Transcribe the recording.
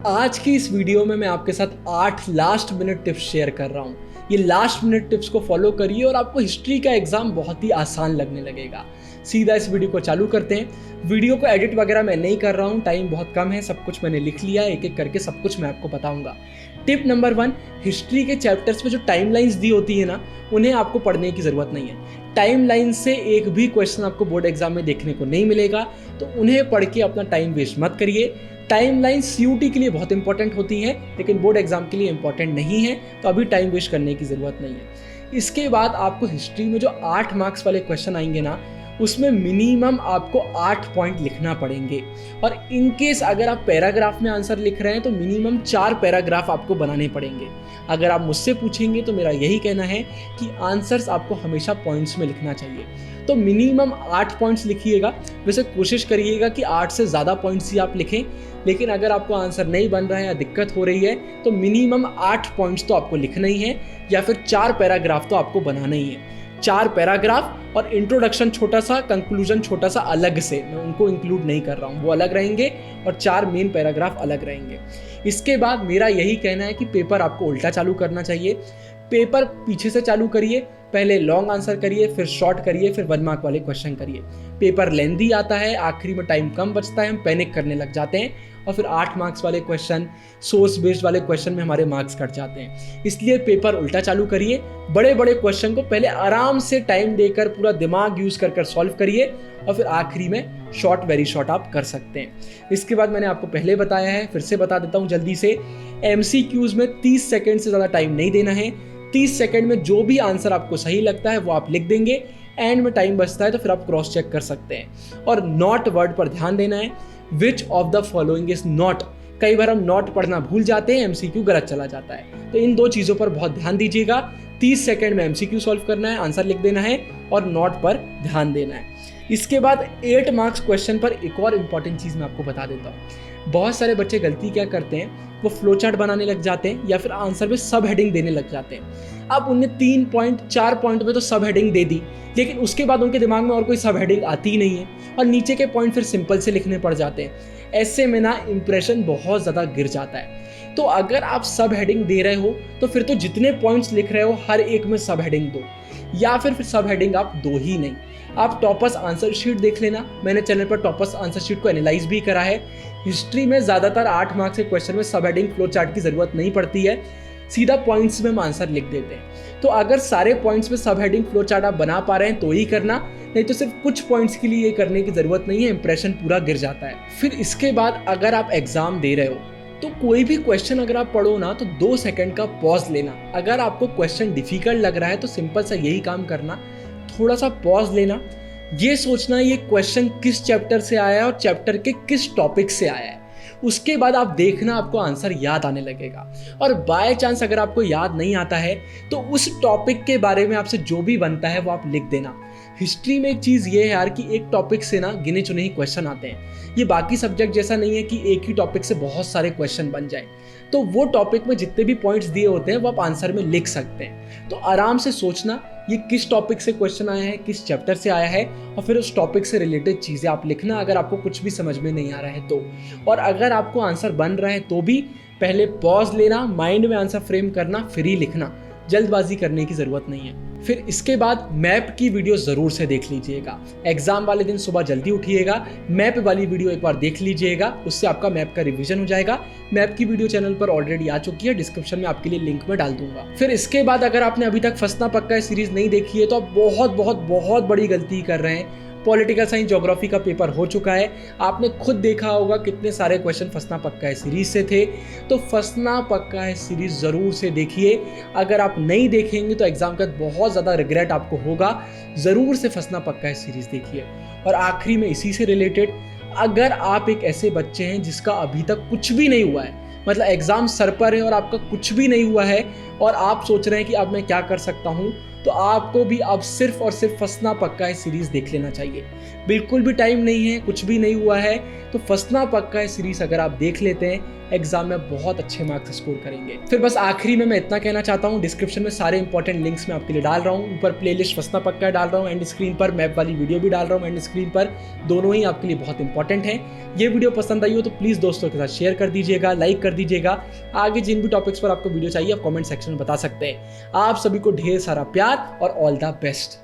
आज की इस वीडियो में मैं आपके साथ 8 लास्ट मिनट टिप्स शेयर कर रहा हूँ। ये लास्ट मिनट टिप्स को फॉलो करिए और आपको हिस्ट्री का एग्जाम बहुत ही आसान लगने लगेगा। सीधा इस वीडियो को चालू करते हैं। वीडियो को एडिट वगैरह मैं नहीं कर रहा हूँ, टाइम बहुत कम है, सब कुछ मैंने लिख लिया, एक एक करके सब कुछ मैं आपको बताऊंगा। टिप नंबर 1, हिस्ट्री के चैप्टर्स में जो टाइमलाइंस दी होती है ना, उन्हें आपको पढ़ने की ज़रूरत नहीं है। टाइमलाइन से एक भी क्वेश्चन आपको बोर्ड एग्जाम में देखने को नहीं मिलेगा, तो उन्हें पढ़ के अपना टाइम वेस्ट मत करिए। टाइमलाइन सीयूटी के लिए बहुत इंपॉर्टेंट होती है, लेकिन बोर्ड एग्जाम के लिए इंपॉर्टेंट नहीं है, तो अभी टाइम वेस्ट करने की ज़रूरत नहीं है। इसके बाद आपको हिस्ट्री में जो 8 मार्क्स वाले क्वेश्चन आएंगे ना, उसमें मिनिमम आपको 8 पॉइंट लिखना पड़ेंगे। और इनकेस अगर आप पैराग्राफ में आंसर लिख रहे हैं तो मिनिमम 4 पैराग्राफ आपको बनाने पड़ेंगे। अगर आप मुझसे पूछेंगे तो मेरा यही कहना है कि आंसर्स आपको हमेशा पॉइंट्स में लिखना चाहिए, तो मिनिमम 8 पॉइंट्स लिखिएगा। वैसे कोशिश करिएगा कि 8 से ज़्यादा पॉइंट्स ही आप लिखें, लेकिन अगर आपको आंसर नहीं बन रहा है या दिक्कत हो रही है तो मिनिमम 8 पॉइंट्स तो आपको लिखना ही है, या फिर 4 पैराग्राफ तो आपको बनाना ही है। 4 पैराग्राफ और इंट्रोडक्शन छोटा सा, कंक्लूजन छोटा सा अलग से, मैं उनको इंक्लूड नहीं कर रहा हूँ, वो अलग रहेंगे और 4 मेन पैराग्राफ अलग रहेंगे। इसके बाद मेरा यही कहना है कि पेपर आपको उल्टा चालू करना चाहिए। पेपर पीछे से चालू करिए, पहले लॉन्ग आंसर करिए, फिर शॉर्ट करिए, फिर 1 मार्क वाले क्वेश्चन करिए। पेपर लेंदी आता है, आखिरी में टाइम कम बचता है, हम पैनिक करने लग जाते हैं और फिर 8 मार्क्स वाले क्वेश्चन, सोर्स बेस्ड वाले क्वेश्चन में हमारे मार्क्स कट जाते हैं। इसलिए पेपर उल्टा चालू करिए, बड़े बड़े क्वेश्चन को पहले आराम से टाइम देकर पूरा दिमाग यूज कर सॉल्व करिए और फिर आखिरी में शॉर्ट, वेरी शॉर्ट आप कर सकते हैं। इसके बाद मैंने आपको पहले बताया है, फिर से बता देता हूँ जल्दी से, MCQs में 30 सेकेंड से ज़्यादा टाइम नहीं देना है। 30 सेकेंड में जो भी आंसर आपको सही लगता है वो आप लिख देंगे, एंड में टाइम बचता है तो फिर आप क्रॉस चेक कर सकते हैं। और नॉट वर्ड पर ध्यान देना है, which of the following is not. कई बार हम नॉट पढ़ना भूल जाते हैं, MCQ गलत चला जाता है, तो इन 2 चीज़ों पर बहुत ध्यान दीजिएगा। 30 सेकेंड में MCQ सॉल्व करना है, आंसर लिख देना है और नॉट पर ध्यान देना है। इसके बाद 8 मार्क्स क्वेश्चन पर एक और इम्पॉर्टेंट चीज़ मैं आपको बता देता हूँ। बहुत सारे बच्चे गलती क्या करते हैं, वो फ्लो चार्ट बनाने लग जाते हैं या फिर आंसर में सब हेडिंग देने लग जाते हैं। अब उन्हें 3 पॉइंट 4 पॉइंट में तो सब हेडिंग दे दी, लेकिन उसके बाद उनके दिमाग में और कोई सब हेडिंग आती ही नहीं है और नीचे के पॉइंट फिर सिंपल से लिखने पड़ जाते हैं। ऐसे में ना इंप्रेशन बहुत ज़्यादा गिर जाता है। तो अगर आप सब हेडिंग दे रहे हो तो फिर तो जितने पॉइंट्स लिख रहे हो हर एक में सब हेडिंग दो, या फिर सब हेडिंग आप दो ही नहीं। आप टॉपर्स आंसर शीट देख लेना, मैंने चैनल पर टॉपर्स आंसर शीट को एनालाइज भी करा है। हिस्ट्री में ज़्यादातर 8 मार्क्स के क्वेश्चन में सब हेडिंग फ्लो चार्ट की ज़रूरत नहीं पड़ती है, सीधा पॉइंट्स में हम आंसर लिख देते हैं। तो अगर सारे पॉइंट्स में सब हेडिंग फ्लो चार्ट आप बना पा रहे हैं तो ही करना, नहीं तो सिर्फ कुछ पॉइंट्स के लिए ये करने की ज़रूरत नहीं है, इंप्रेशन पूरा गिर जाता है। फिर इसके बाद अगर आप एग्जाम दे रहे हो तो कोई भी क्वेश्चन अगर आप पढ़ो ना तो 2 सेकंड का पॉज लेना। अगर आपको क्वेश्चन डिफिकल्ट लग रहा है तो सिंपल सा यही काम करना, थोड़ा सा पॉज लेना, ये सोचना ये क्वेश्चन किस चैप्टर से आया है और चैप्टर के किस टॉपिक से आया है। उसके बाद आप देखना आपको आंसर याद आने लगेगा। और बाय चांस अगर आपको याद नहीं आता है तो उस टॉपिक के बारे में आपसे जो भी बनता है वो आप लिख देना। हिस्ट्री में एक चीज़ ये है यार कि एक टॉपिक से ना गिने चुने ही क्वेश्चन आते हैं। ये बाकी सब्जेक्ट जैसा नहीं है कि एक ही टॉपिक से बहुत सारे क्वेश्चन बन जाए। तो वो टॉपिक में जितने भी पॉइंट्स दिए होते हैं वो आप आंसर में लिख सकते हैं। तो आराम से सोचना ये किस टॉपिक से क्वेश्चन आया है, किस चैप्टर से आया है, और फिर उस टॉपिक से रिलेटेड चीज़ें आप लिखना अगर आपको कुछ भी समझ में नहीं आ रहा है तो। और अगर आपको आंसर बन रहा है तो भी पहले पॉज लेना, माइंड में आंसर फ्रेम करना, फिर ही लिखना, जल्दबाजी करने की ज़रूरत नहीं है। फिर इसके बाद मैप की वीडियो ज़रूर से देख लीजिएगा। एग्जाम वाले दिन सुबह जल्दी उठिएगा, मैप वाली वीडियो एक बार देख लीजिएगा, उससे आपका मैप का रिवीजन हो जाएगा। मैप की वीडियो चैनल पर ऑलरेडी आ चुकी है, डिस्क्रिप्शन में आपके लिए लिंक में डाल दूंगा। फिर इसके बाद अगर आपने अभी तक फंसना पक्का है सीरीज नहीं देखी है तो आप बहुत बहुत बहुत बड़ी गलती कर रहे हैं। पॉलिटिकल साइंस ज्योग्राफी का पेपर हो चुका है, आपने खुद देखा होगा कितने सारे क्वेश्चन फंसना पक्का है सीरीज से थे। तो फंसना पक्का है सीरीज ज़रूर से देखिए। अगर आप नहीं देखेंगे तो एग्जाम का बहुत ज़्यादा रिग्रेट आपको होगा। ज़रूर से फंसना पक्का है सीरीज देखिए। और आखिरी में इसी से रिलेटेड, अगर आप एक ऐसे बच्चे हैं जिसका अभी तक कुछ भी नहीं हुआ है, मतलब एग्जाम सर पर है और आपका कुछ भी नहीं हुआ है और आप सोच रहे हैं कि अब मैं क्या कर सकता हूँ, तो आपको भी अब सिर्फ और सिर्फ फंसना पक्का है सीरीज देख लेना चाहिए। बिल्कुल भी टाइम नहीं है, कुछ भी नहीं हुआ है, तो फंसना पक्का है सीरीज अगर आप देख लेते हैं एग्जाम में बहुत अच्छे मार्क्स स्कोर करेंगे। फिर बस आखिरी में मैं इतना कहना चाहता हूँ, डिस्क्रिप्शन में सारे इंपॉर्टेंट लिंक्स मैं आपके लिए डाल रहा हूँ। ऊपर प्लेलिस्ट फंसना पक्का डाल रहा हूँ, एंड स्क्रीन पर मैप वाली वीडियो भी डाल रहा हूँ एंड स्क्रीन पर, दोनों ही आपके लिए बहुत इंपॉर्टेंट है। ये वीडियो पसंद आई हो तो प्लीज़ दोस्तों के साथ शेयर कर दीजिएगा, लाइक कर दीजिएगा। आगे जिन भी टॉपिक्स पर आपको वीडियो चाहिए आप कमेंट सेक्शन में बता सकते हैं। आप सभी को ढेर सारा प्यार और ऑल द बेस्ट।